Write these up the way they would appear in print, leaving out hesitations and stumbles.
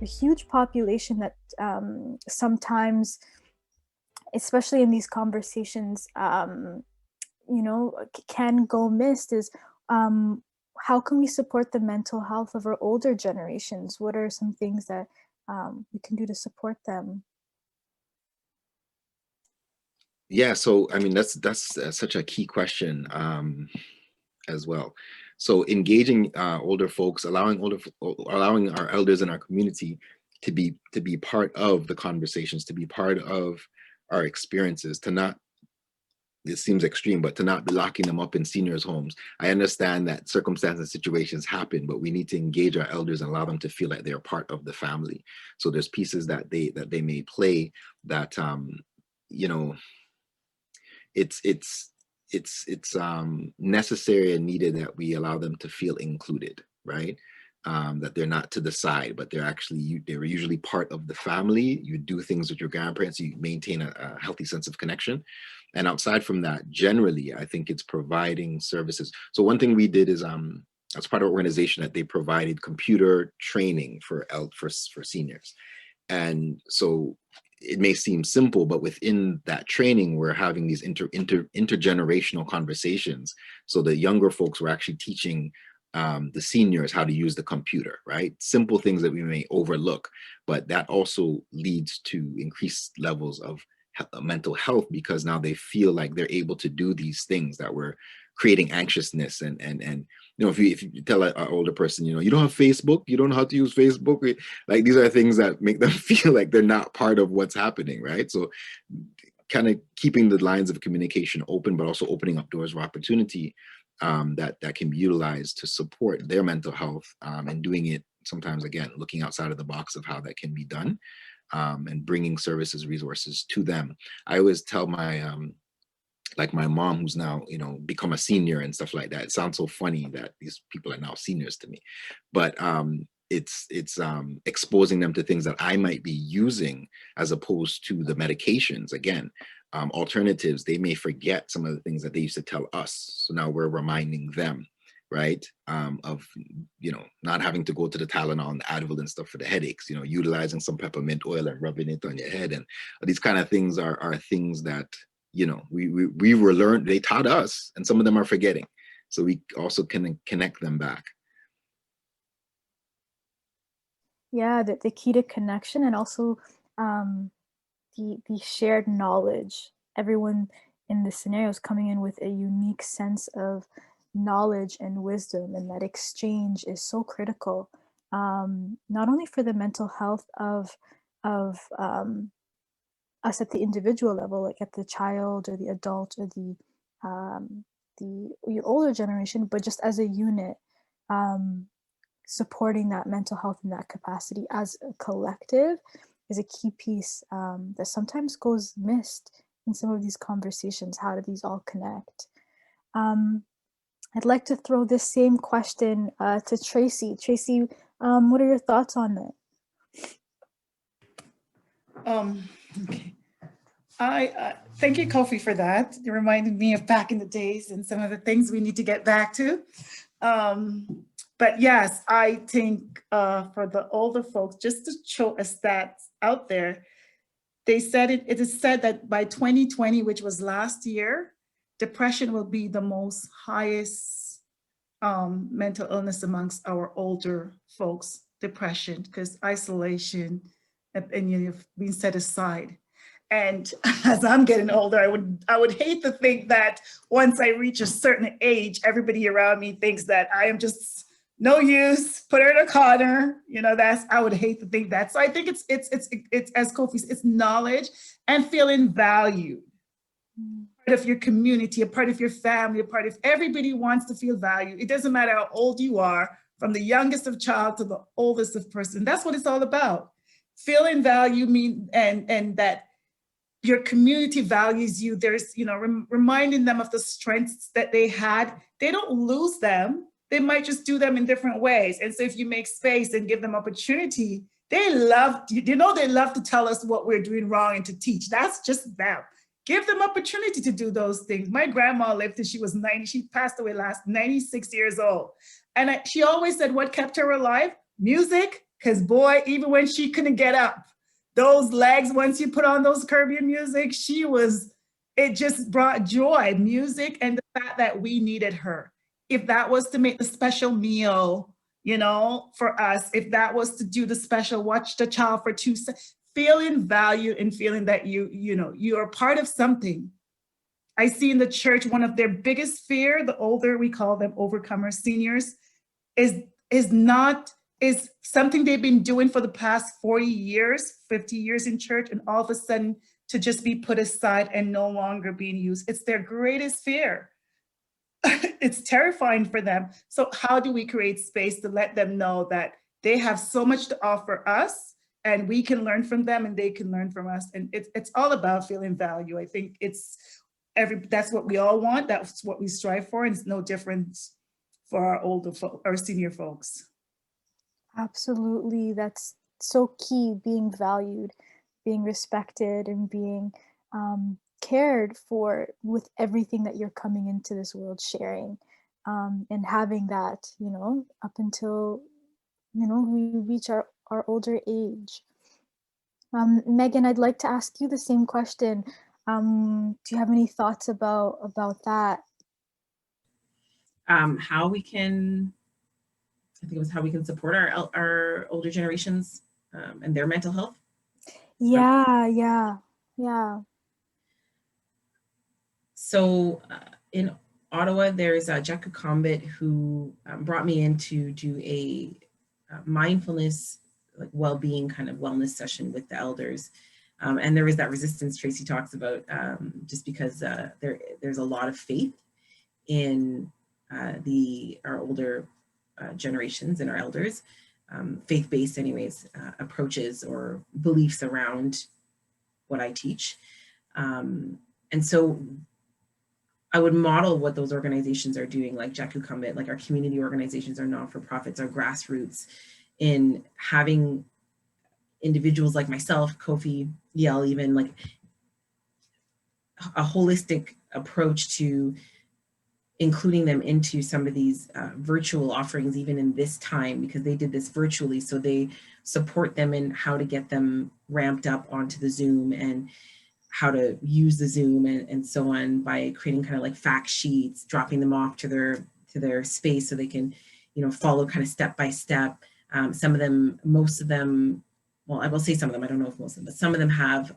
a huge population that sometimes, especially in these conversations, can go missed is how can we support the mental health of our older generations? What are some things that we can do to support them? Yeah, so I mean that's such a key question as well. So engaging older folks, allowing our elders in our community to be part of the conversations, to be part of our experiences, to not, it seems extreme, but to not be locking them up in seniors' homes. I understand that circumstances and situations happen, but we need to engage our elders and allow them to feel like they're part of the family. So there's pieces that they may play that you know, it's necessary and needed that we allow them to feel included, right? That they're not to the side, but they're usually part of the family. You do things with your grandparents, you maintain a healthy sense of connection. And outside from that, generally, I think it's providing services. So one thing we did is, as part of our organization, that they provided computer training for seniors. And so it may seem simple, but within that training, we're having these intergenerational conversations. So the younger folks were actually teaching the seniors how to use the computer, right? Simple things that we may overlook, but that also leads to increased levels of mental health, because now they feel like they're able to do these things that were creating anxiousness. And if you tell an older person, you don't have Facebook, you don't know how to use Facebook, like these are things that make them feel like they're not part of what's happening, right? So kind of keeping the lines of communication open, but also opening up doors of opportunity that can be utilized to support their mental health, and doing it sometimes, again, looking outside of the box of how that can be done, and bringing services, resources to them. I always tell my like my mom, who's now become a senior and stuff like that. It sounds so funny that these people are now seniors to me, but it's exposing them to things that I might be using as opposed to the medications. Again, alternatives. They may forget some of the things that they used to tell us, so now we're reminding them, right? Of not having to go to the Tylenol and the Advil and stuff for the headaches. Utilizing some peppermint oil and rubbing it on your head, and these kind of things are things that we were learned. They taught us, and some of them are forgetting. So we also can connect them back. Yeah, the key to connection, and also the shared knowledge. Everyone in the scenario is coming in with a unique sense of knowledge and wisdom, and that exchange is so critical, not only for the mental health of us at the individual level, like at the child or the adult or your older generation, but just as a unit, supporting that mental health in that capacity as a collective is a key piece that sometimes goes missed in some of these conversations. How do these all connect? I'd like to throw this same question to Tracy. Tracy, what are your thoughts on that? Okay. I thank you, Kofi, for that. It reminded me of back in the days and some of the things we need to get back to. But yes, I think for the older folks, just to show a stats out there, they said it is said that by 2020, which was last year, depression will be the most highest mental illness amongst our older folks, depression, because isolation and you've been set aside. And as I'm getting older, I would hate to think that once I reach a certain age, everybody around me thinks that I am just no use, put her in a corner. I would hate to think that. So I think it's as Kofi said, it's knowledge and feeling valued. Part of your community, a part of your family, a part of everybody wants to feel valued. It doesn't matter how old you are, from the youngest of child to the oldest of person. That's what it's all about. Feeling value and that your community values you. There's, reminding them of the strengths that they had. They don't lose them. They might just do them in different ways. And so if you make space and give them opportunity, they love to tell us what we're doing wrong and to teach. That's just them. Give them opportunity to do those things. My grandma lived till she was 90. She passed away 96 years old. And she always said what kept her alive? Music Because boy, even when she couldn't get up, those legs, once you put on those Caribbean music, it just brought joy, music, and the fact that we needed her. If that was to make the special meal, for us, if that was to do the special, watch the child for 2 seconds, feeling valued and feeling that you are part of something. I see in the church, one of their biggest fear, the older, we call them overcomers, seniors, is something they've been doing for the past 40 years, 50 years in church, and all of a sudden to just be put aside and no longer being used. It's their greatest fear. It's terrifying for them. So how do we create space to let them know that they have so much to offer us, and we can learn from them and they can learn from us? And it's all about feeling value. I think that's what we all want. That's what we strive for. And it's no different for our senior folks. Absolutely. That's so key, being valued, being respected, and being cared for with everything that you're coming into this world sharing, and having that, up until, we reach our older age. Meghan, I'd like to ask you the same question. Do you have any thoughts about that? How we can support our older generations and their mental health. Yeah. So in Ottawa, there's Jackie Combet who brought me in to do a mindfulness, like well-being kind of wellness session with the elders. And there is that resistance Tracy talks about, just because there's a lot of faith in our older generations and our elders, faith-based anyways, approaches or beliefs around what I teach. And so I would model what those organizations are doing, like Jackie Combet, like our community organizations, our non-for-profits, our grassroots, in having individuals like myself, Kofi, Yell, even like a holistic approach to including them into some of these virtual offerings, even in this time, because they did this virtually. So they support them in how to get them ramped up onto the Zoom and how to use the Zoom and so on, by creating kind of like fact sheets, dropping them off to their space so they can, follow kind of step by step. Some of them, most of them, well, I will say some of them, I don't know if most of them, but some of them have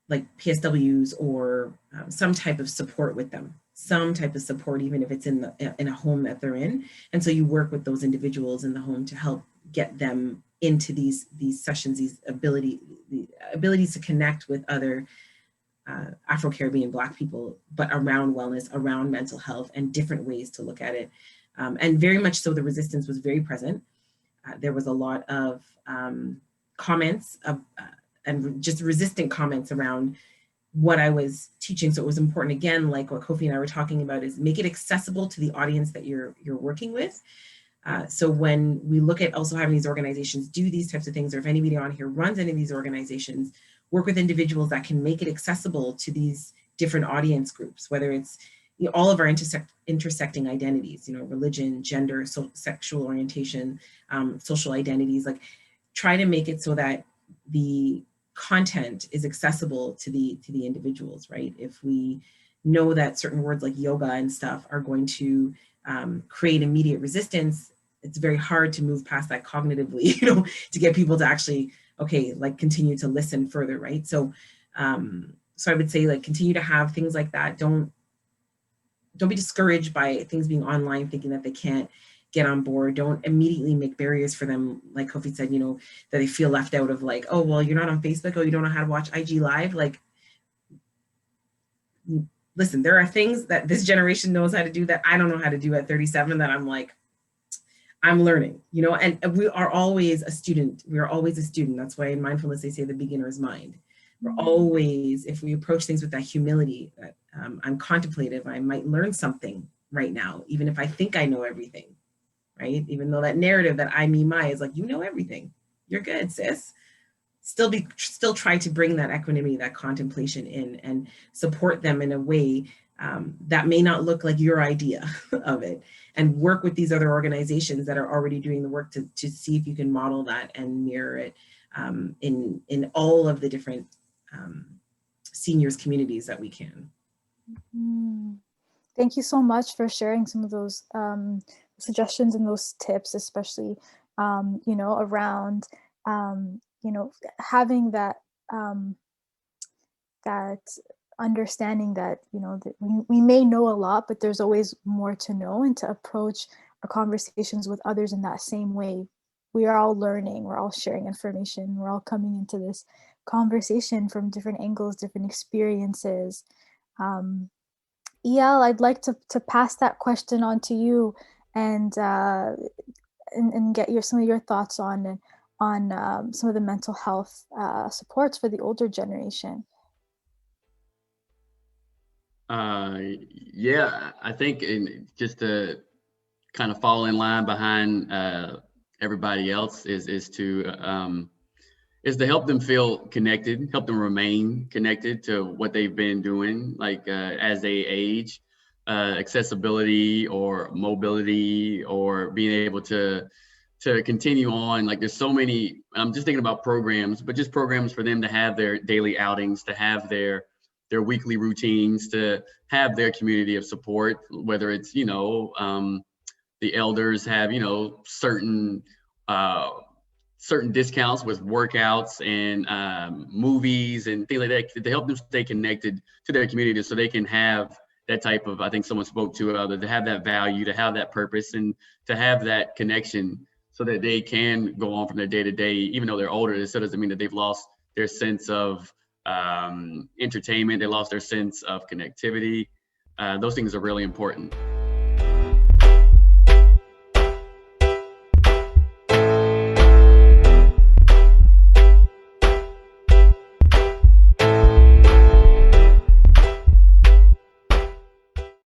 like PSWs or some type of support with them, some type of support, even if it's in a home that they're in. And so you work with those individuals in the home to help get them into these sessions, the abilities to connect with other Afro-Caribbean Black people, but around wellness, around mental health, and different ways to look at it. And very much so, the resistance was very present. There was a lot of comments and just resistant comments around what I was teaching. So it was important, again, like what Kofi and I were talking about, is make it accessible to the audience that you're working with. So when we look at also having these organizations do these types of things, or if anybody on here runs any of these organizations, work with individuals that can make it accessible to these different audience groups, whether it's all of our intersecting identities, religion, gender, sexual orientation, social identities, like try to make it so that the content is accessible to the individuals, right? If we know that certain words like yoga and stuff are going to create immediate resistance, it's very hard to move past that cognitively, to get people to actually, okay, like continue to listen further, right? So, so I would say, like, continue to have things like that. Don't be discouraged by things being online, thinking that they can't get on board. Don't immediately make barriers for them, like Kofi said, that they feel left out of, like, oh, well, you're not on Facebook, oh, you don't know how to watch IG Live. Like, listen, there are things that this generation knows how to do that I don't know how to do at 37, that I'm like, I'm learning, and we are always a student. We are always a student. That's why in mindfulness, they say the beginner's mind. We're always, if we approach things with that humility, that I'm contemplative, I might learn something right now, even if I think I know everything, right? Even though that narrative that I, me, my is like, you know everything, you're good, sis. Still try to bring that equanimity, that contemplation in, and support them in a way that may not look like your idea of it, and work with these other organizations that are already doing the work to see if you can model that and mirror it in all of the different seniors communities that we can. Thank you so much for sharing some of those suggestions and those tips, especially, you know, around, you know, having that, that understanding that, you know, that we may know a lot, but there's always more to know, and to approach our conversations with others in that same way. We are all learning, we're all sharing information, we're all coming into this conversation from different angles, different experiences. EL, I'd like to pass that question on to you, and get some of your thoughts on some of the mental health supports for the older generation. Yeah, I think just to kind of fall in line behind everybody else is to help them feel connected, help them remain connected to what they've been doing, like as they age, accessibility or mobility, or being able to continue on. Like there's so many, I'm just thinking about programs, but just programs for them to have their daily outings, to have their weekly routines, to have their community of support, whether it's, you know, the elders have, you know, certain discounts with workouts and movies and things like that, to help them stay connected to their community, so they can have that type of, I think someone spoke to to have that value, to have that purpose, and to have that connection, so that they can go on from their day to day, even though they're older. It still doesn't mean that they've lost their sense of entertainment, they lost their sense of connectivity. Those things are really important.